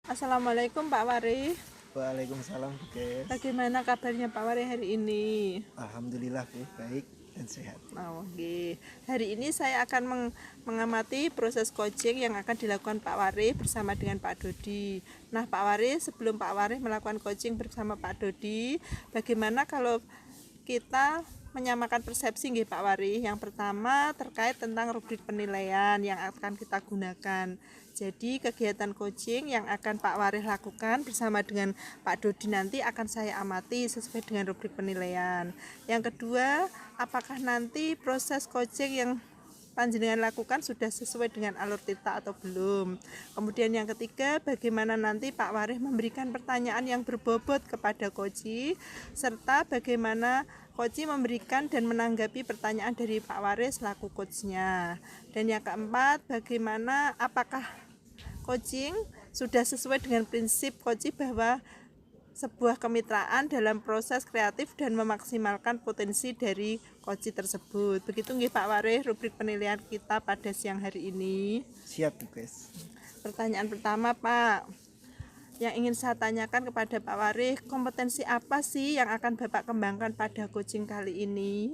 Assalamualaikum Pak Wari. Waalaikumsalam, Bu Kes. Bagaimana kabarnya Pak Wari hari ini? Alhamdulillah, Bu, baik dan sehat. Oke. Hari ini saya akan mengamati proses coaching yang akan dilakukan Pak Wari bersama dengan Pak Dodi. Nah, Pak Wari, sebelum Pak Wari melakukan coaching bersama Pak Dodi, bagaimana kalau kita menyamakan persepsi nggih Pak Wari? Yang pertama terkait tentang rubrik penilaian yang akan kita gunakan. Jadi kegiatan coaching yang akan Pak Wari lakukan bersama dengan Pak Dodi nanti akan saya amati sesuai dengan rubrik penilaian. Yang kedua, apakah nanti proses coaching yang panjenengan lakukan sudah sesuai dengan alur tita atau belum. Kemudian yang ketiga, bagaimana nanti Pak Warih memberikan pertanyaan yang berbobot kepada Koji, serta bagaimana Koji memberikan dan menanggapi pertanyaan dari Pak Warih selaku coachnya. Dan yang keempat, bagaimana apakah coaching sudah sesuai dengan prinsip Koji bahwa sebuah kemitraan dalam proses kreatif dan memaksimalkan potensi dari coaching tersebut. Begitu nggih Pak Warih rubrik penilaian kita pada siang hari ini. Siap, Bu Kes. Pertanyaan pertama Pak, yang ingin saya tanyakan kepada Pak Warih, kompetensi apa sih yang akan Bapak kembangkan pada coaching kali ini?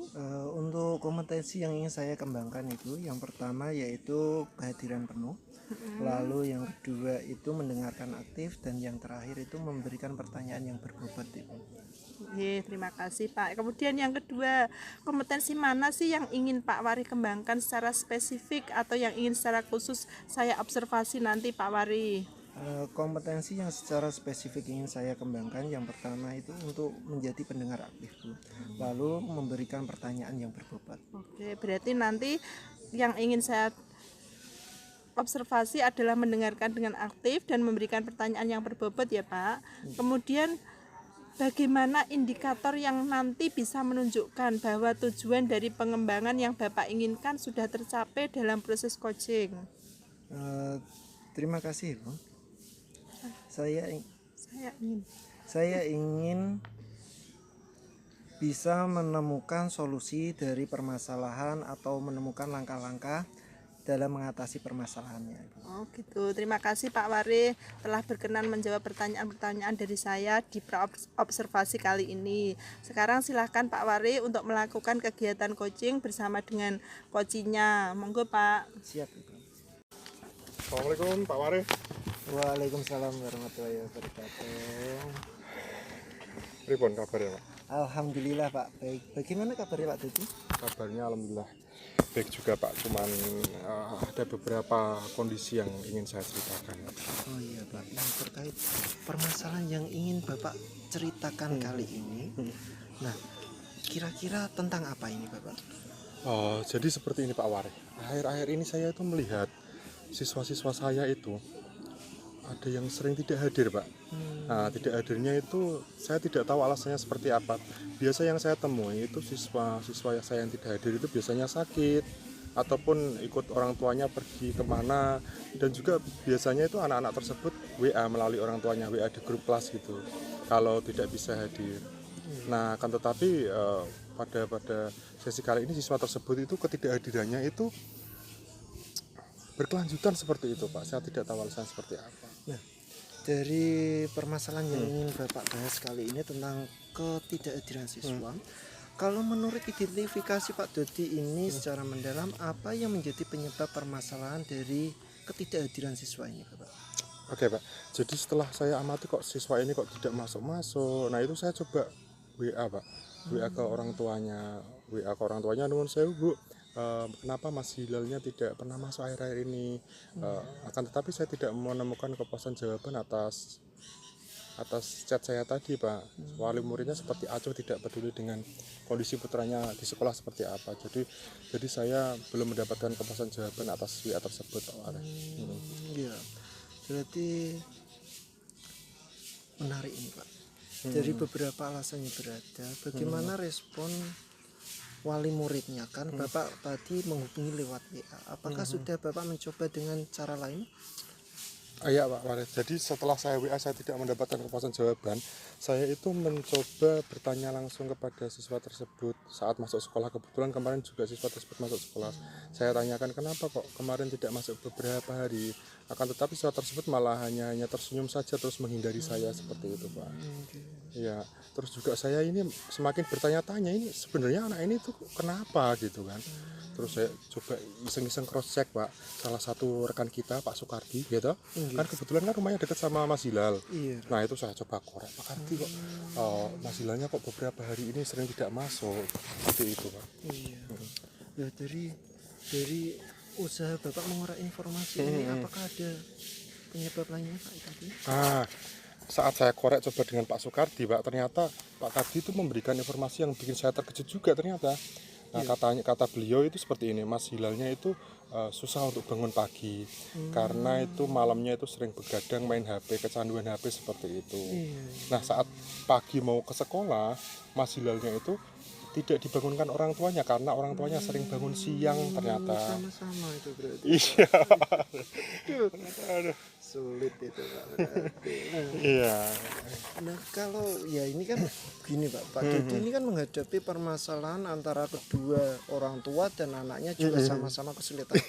Untuk kompetensi yang ingin saya kembangkan itu, yang pertama yaitu kehadiran penuh. Lalu yang kedua itu mendengarkan aktif, dan yang terakhir itu memberikan pertanyaan yang berbobot itu. Terima kasih Pak. Kemudian yang kedua, kompetensi mana sih yang ingin Pak Wari kembangkan secara spesifik atau yang ingin secara khusus saya observasi nanti Pak Wari? Kompetensi yang secara spesifik ingin saya kembangkan, yang pertama itu untuk menjadi pendengar aktif, Bu. Lalu memberikan pertanyaan yang berbobot. Oke, berarti nanti yang ingin saya observasi adalah mendengarkan dengan aktif dan memberikan pertanyaan yang berbobot ya Pak. Kemudian bagaimana indikator yang nanti bisa menunjukkan bahwa tujuan dari pengembangan yang Bapak inginkan sudah tercapai dalam proses coaching? Terima kasih, Bu. Saya ingin bisa menemukan solusi dari permasalahan atau menemukan langkah-langkah dalam mengatasi permasalahannya. Oh gitu, terima kasih Pak Wari telah berkenan menjawab pertanyaan-pertanyaan dari saya di observasi kali ini. Sekarang silahkan Pak Wari untuk melakukan kegiatan coaching bersama dengan coachingnya. Monggo Pak. Siap, Bu. Assalamualaikum Pak Wari. Waalaikumsalam warahmatullahi wabarakatuh. Pripun kabarnya Pak? Alhamdulillah Pak, baik. Bagaimana kabarnya Pak Dodi? Kabarnya alhamdulillah baik juga Pak. Cuman ada beberapa kondisi yang ingin saya ceritakan. Oh iya Pak, yang terkait permasalahan yang ingin Bapak ceritakan kali ini. Nah, kira-kira tentang apa ini Bapak? Jadi seperti ini Pak Wari. Akhir-akhir ini saya itu melihat siswa-siswa saya itu ada yang sering tidak hadir Pak. Nah, tidak hadirnya itu saya tidak tahu alasannya seperti apa. Biasa yang saya temui itu siswa-siswa saya yang tidak hadir itu biasanya sakit ataupun ikut orang tuanya pergi kemana, dan juga biasanya itu anak-anak tersebut WA melalui orang tuanya, WA di grup kelas gitu kalau tidak bisa hadir. Nah, akan tetapi pada sesi kali ini siswa tersebut itu ketidakhadirannya itu berkelanjutan seperti itu Pak. Saya tidak tahu alasan seperti apa. Nah, dari permasalahan yang ingin Bapak bahas kali ini tentang ketidakhadiran siswa, kalau menurut identifikasi Pak Dodi ini secara mendalam, apa yang menjadi penyebab permasalahan dari ketidakhadiran siswa ini Bapak? Oke Pak, jadi setelah saya amati kok siswa ini kok tidak masuk-masuk, nah itu saya coba WA Pak, WA ke orang tuanya, nuwun sewu Bu, kenapa Mas Hilalnya tidak pernah masuk akhir-akhir ini. Akan tetapi saya tidak menemukan kepuasan jawaban atas chat saya tadi Pak. Wali muridnya seperti acuh tidak peduli dengan kondisi putranya di sekolah seperti apa. Jadi saya belum mendapatkan kepuasan jawaban atas WA tersebut Pak Wali. Iya, berarti menarik ini Pak. Dari beberapa alasannya berada, bagaimana respon wali muridnya? Kan Bapak tadi menghubungi lewat WA. Apakah sudah Bapak mencoba dengan cara lain? Iya Pak Wali. Jadi setelah saya WA saya tidak mendapatkan kepuasan jawaban, saya itu mencoba bertanya langsung kepada siswa tersebut saat masuk sekolah. Kebetulan kemarin juga siswa tersebut masuk sekolah. Saya tanyakan kenapa kok kemarin tidak masuk beberapa hari. Akan tetapi siswa tersebut malah hanya tersenyum saja terus menghindari saya seperti itu Pak. Ya, terus juga saya ini semakin bertanya-tanya ini sebenarnya anak ini tuh kenapa gitu kan. Terus saya coba iseng-iseng cross check Pak, salah satu rekan kita Pak Soekardi gitu. Kan kebetulan kan rumahnya dekat sama Mas Hilal. Iya. Nah itu saya coba korek Pak Kardi kok Mas Hilalnya kok beberapa hari ini sering tidak masuk seperti itu Pak. Iya. Nah, dari usaha Bapak mengorek informasi ini apakah ada penyebab lainnya Pak tadi? Saat saya korek coba dengan Pak Soekardi Pak, ternyata Pak Kardi itu memberikan informasi yang bikin saya terkejut juga ternyata. Nah kata beliau itu seperti ini, Mas Hilalnya itu susah untuk bangun pagi karena itu malamnya itu sering begadang main HP, kecanduan HP seperti itu. Nah saat pagi mau ke sekolah, Mas Hilalnya itu tidak dibangunkan orang tuanya karena orang tuanya sering bangun siang ternyata. Sama-sama itu berarti. Iya. Aduh, sulit itu Pak berarti. Iya. Nah kalau ya ini kan gini Pak Dodi ini kan menghadapi permasalahan antara kedua orang tua dan anaknya juga sama-sama kesulitan.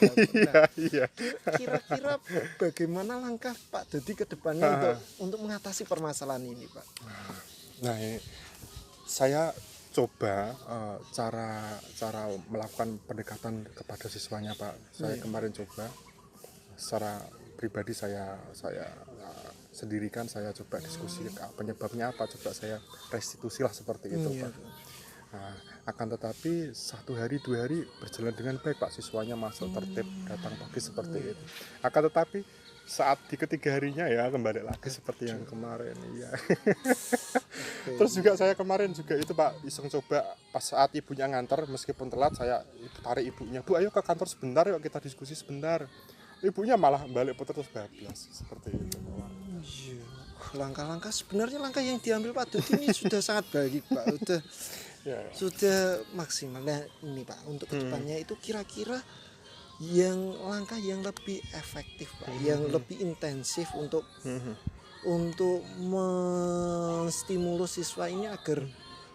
Iya. Kira-kira bagaimana langkah Pak Dodi ke depannya untuk mengatasi permasalahan ini Pak? Nah ini saya coba cara melakukan pendekatan kepada siswanya Pak. Saya kemarin coba secara pribadi saya sendirikan, saya coba diskusi penyebabnya apa, coba saya restitusi lah seperti itu Pak. Nah, akan tetapi 1 hari 2 hari berjalan dengan baik Pak, siswanya masuk tertib, datang pagi seperti itu. Akan tetapi saat di ketiga harinya ya kembali lagi seperti yang kemarin ya. Terus juga saya kemarin juga itu Pak iseng coba pas saat ibunya nganter meskipun telat saya tarik ibunya, Bu ayo ke kantor sebentar yuk kita diskusi sebentar. Ibunya malah balik putar terus bablas seperti itu. Iya. Langkah-langkah sebenarnya langkah yang diambil Pak Dodi ini sudah sangat baik Pak, sudah maksimal. Nah ini Pak untuk kedepannya itu kira-kira yang langkah yang lebih efektif Pak, yang lebih intensif untuk menstimulus siswa ini agar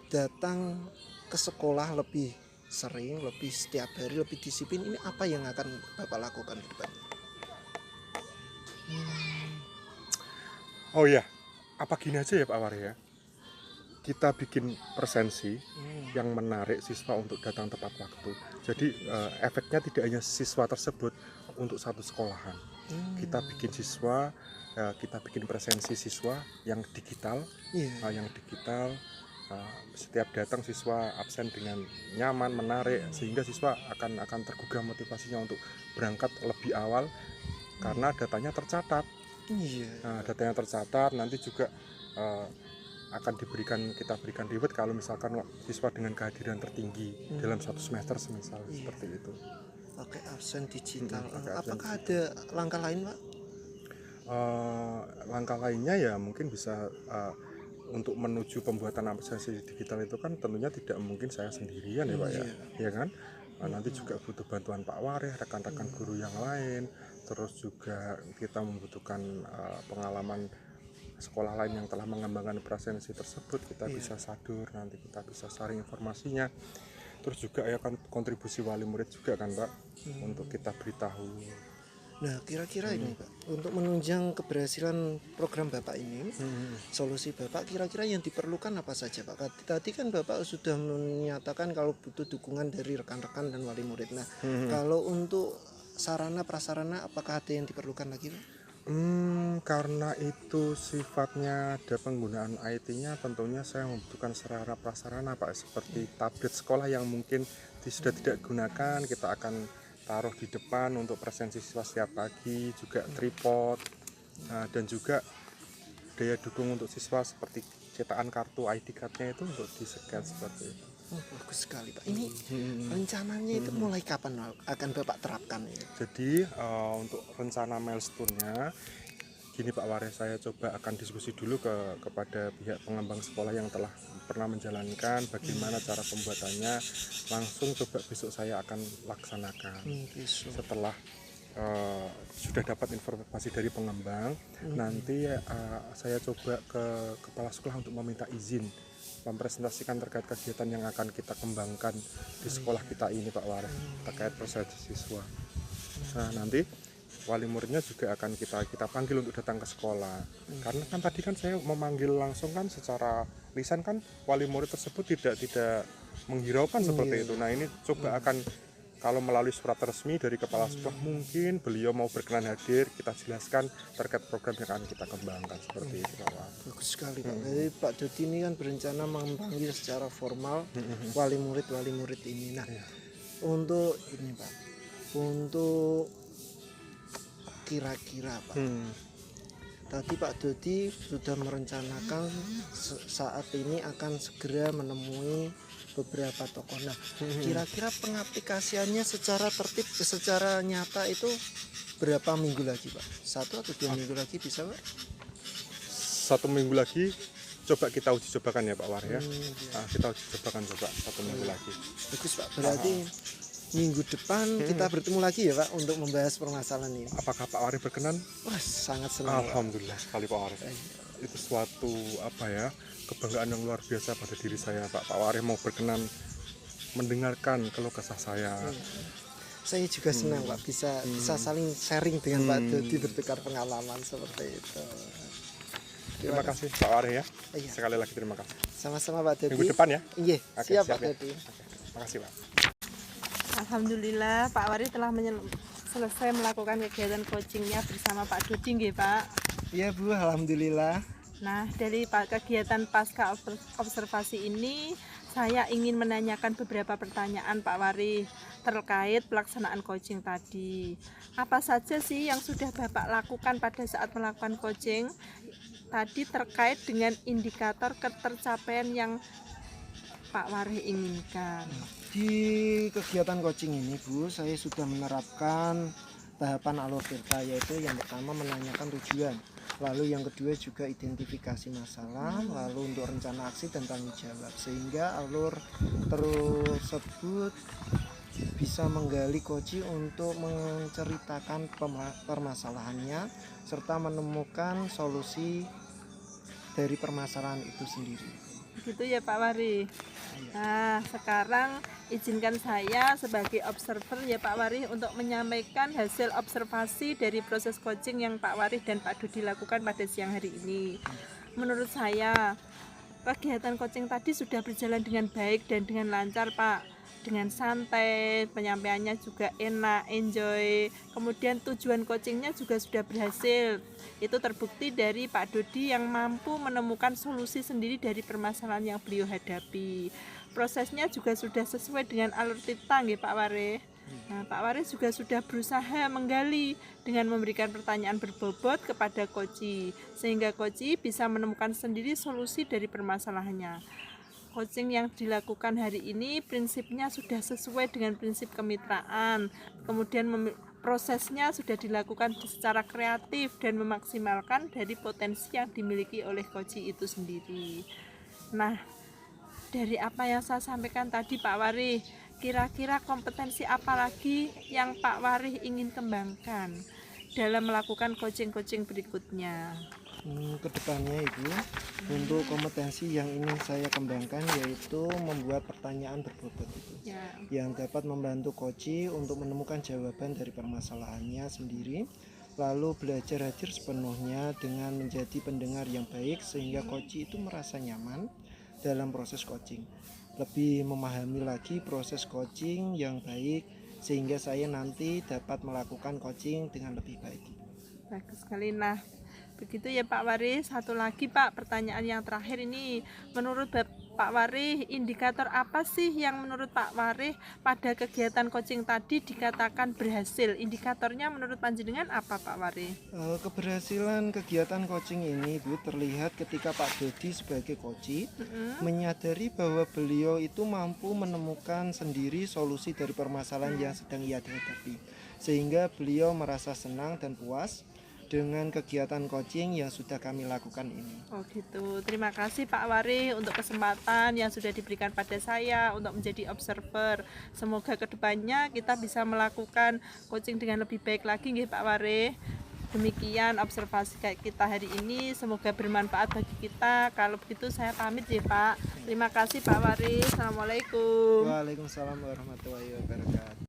datang ke sekolah lebih sering, lebih setiap hari, lebih disiplin, ini apa yang akan Bapak lakukan ke depannya? Oh iya, apa gini aja ya Pak Wari ya, kita bikin presensi yang menarik siswa untuk datang tepat waktu. Jadi efeknya tidak hanya siswa tersebut untuk satu sekolahan. Kita bikin siswa, kita bikin presensi siswa yang digital, setiap datang siswa absen dengan nyaman, menarik, sehingga siswa akan tergugah motivasinya untuk berangkat lebih awal karena datanya tercatat. Nah, datanya tercatat, nanti juga akan kita berikan reward kalau misalkan siswa dengan kehadiran tertinggi dalam 1 semester semisal seperti itu. Pakai absen digital. Apakah ada langkah lain Pak? Langkah lainnya ya mungkin bisa untuk menuju pembuatan absensi digital itu kan tentunya tidak mungkin saya sendirian ya Pak ya kan. Nanti juga butuh bantuan Pak Warih, rekan-rekan guru yang lain, terus juga kita membutuhkan pengalaman sekolah lain yang telah mengembangkan presensi tersebut, kita bisa sadur, nanti kita bisa sharing informasinya. Terus juga ya kan kontribusi wali murid juga kan Pak, untuk kita beritahu. Nah kira-kira ini Pak, untuk menunjang keberhasilan program Bapak ini, solusi Bapak kira-kira yang diperlukan apa saja Pak? Tadi kan Bapak sudah menyatakan kalau butuh dukungan dari rekan-rekan dan wali murid. Nah kalau untuk sarana prasarana apakah ada yang diperlukan lagi Pak? Karena itu sifatnya ada penggunaan IT-nya, tentunya saya membutuhkan sarana prasarana Pak, seperti tablet sekolah yang mungkin sudah tidak digunakan, kita akan taruh di depan untuk presensi siswa setiap pagi, juga tripod, dan juga daya dukung untuk siswa seperti cetakan kartu ID card-nya itu untuk di-scan seperti itu. Oh, bagus sekali Pak. Ini rencananya itu mulai kapan akan Bapak terapkan ini? Jadi untuk rencana milestone-nya gini Pak Waris, saya coba akan diskusi dulu kepada pihak pengembang sekolah yang telah pernah menjalankan bagaimana cara pembuatannya, langsung coba besok saya akan laksanakan. Setelah sudah dapat informasi dari pengembang, nanti saya coba ke kepala sekolah untuk meminta izin mempresentasikan terkait kegiatan yang akan kita kembangkan di sekolah kita ini Pak Waris terkait presensi siswa. Nah nanti wali muridnya juga akan kita panggil untuk datang ke sekolah. Karena kan tadi kan saya memanggil langsung kan secara lisan kan wali murid tersebut tidak menghiraukan seperti itu. Nah ini coba akan kalau melalui surat resmi dari kepala sekolah mungkin beliau mau berkenan hadir, kita jelaskan terkait program yang akan kita kembangkan seperti itu Pak Wali. Bagus sekali Pak. Jadi Pak Dodi ini kan berencana memanggil secara formal wali murid ini. Nah, untuk ini Pak, untuk kira-kira Pak, tadi Pak Dodi sudah merencanakan saat ini akan segera menemui beberapa tokoh. Nah, kira-kira pengaplikasiannya secara tertib, secara nyata itu berapa minggu lagi Pak? 1 atau 2 minggu lagi bisa Pak? 1 minggu lagi coba kita uji cobakan ya Pak Wari ya. Nah, kita uji cobakan coba 1 minggu lagi. Bagus Pak, berarti minggu depan kita bertemu lagi ya Pak untuk membahas permasalahan ini. Apakah Pak Wari berkenan? Wah, sangat senang Pak. Alhamdulillah sekali Pak Wari. Itu suatu kebanggaan yang luar biasa pada diri saya Pak Wari mau berkenan mendengarkan keluh kesah saya. Saya juga senang Pak bisa saling sharing dengan Pak Dodi, bertukar pengalaman seperti itu. Terima kasih Pak Wari ya. Iya. Sekali lagi terima kasih. Sama-sama Pak Dodi. Minggu depan ya. Iya, Oke, siap siap Pak ya. Dodi. Terima kasih Pak. Alhamdulillah Pak Wari telah selesai melakukan kegiatan coachingnya bersama Pak Dodi nggih Pak. Iya Bu, alhamdulillah. Nah, dari kegiatan pasca observasi ini, saya ingin menanyakan beberapa pertanyaan Pak Wari terkait pelaksanaan coaching tadi. Apa saja sih yang sudah Bapak lakukan pada saat melakukan coaching tadi terkait dengan indikator ketercapaian yang Pak Wari inginkan? Di kegiatan coaching ini Bu, saya sudah menerapkan tahapan alur tirta, yaitu yang pertama menanyakan tujuan, lalu yang kedua juga identifikasi masalah, lalu untuk rencana aksi dan tanggung jawab, sehingga alur tersebut bisa menggali coach untuk menceritakan permasalahannya serta menemukan solusi dari permasalahan itu sendiri. Begitu ya Pak Wari. Nah, sekarang izinkan saya sebagai observer ya Pak Wari untuk menyampaikan hasil observasi dari proses coaching yang Pak Wari dan Pak Dodi lakukan pada siang hari ini. Menurut saya, kegiatan coaching tadi sudah berjalan dengan baik dan dengan lancar Pak. Dengan santai, penyampaiannya juga enak, enjoy. Kemudian tujuan coachingnya juga sudah berhasil. Itu terbukti dari Pak Dodi yang mampu menemukan solusi sendiri dari permasalahan yang beliau hadapi. Prosesnya juga sudah sesuai dengan alur tirta nggih Pak Wari. Nah, Pak Wari juga sudah berusaha menggali dengan memberikan pertanyaan berbobot kepada coach, sehingga coach bisa menemukan sendiri solusi dari permasalahannya. Coaching yang dilakukan hari ini prinsipnya sudah sesuai dengan prinsip kemitraan. Kemudian prosesnya sudah dilakukan secara kreatif dan memaksimalkan dari potensi yang dimiliki oleh coach itu sendiri. Nah, dari apa yang saya sampaikan tadi Pak Wari, kira-kira kompetensi apa lagi yang Pak Wari ingin kembangkan dalam melakukan coaching-coaching berikutnya? Kedepannya Ibu, untuk kompetensi yang ingin saya kembangkan yaitu membuat pertanyaan berbobot itu, yang dapat membantu coach untuk menemukan jawaban dari permasalahannya sendiri, lalu belajar hadir sepenuhnya dengan menjadi pendengar yang baik sehingga coach itu merasa nyaman dalam proses coaching, lebih memahami lagi proses coaching yang baik sehingga saya nanti dapat melakukan coaching dengan lebih baik. Bagus sekali. Nah, begitu ya Pak Wari. Satu lagi Pak, pertanyaan yang terakhir ini, menurut Pak Wari, indikator apa sih yang menurut Pak Wari pada kegiatan coaching tadi dikatakan berhasil? Indikatornya menurut panjenengan apa Pak Wari? Keberhasilan kegiatan coaching ini Bu terlihat ketika Pak Dodi sebagai coach menyadari bahwa beliau itu mampu menemukan sendiri solusi dari permasalahan yang sedang ia hadapi, sehingga beliau merasa senang dan puas dengan kegiatan coaching yang sudah kami lakukan ini. Oh gitu, terima kasih Pak Wari untuk kesempatan yang sudah diberikan pada saya untuk menjadi observer. Semoga kedepannya kita bisa melakukan coaching dengan lebih baik lagi nggih Pak Wari. Demikian observasi kayak kita hari ini, semoga bermanfaat bagi kita. Kalau begitu saya pamit ya Pak. Terima kasih Pak Wari. Assalamualaikum. Waalaikumsalam warahmatullahi wabarakatuh.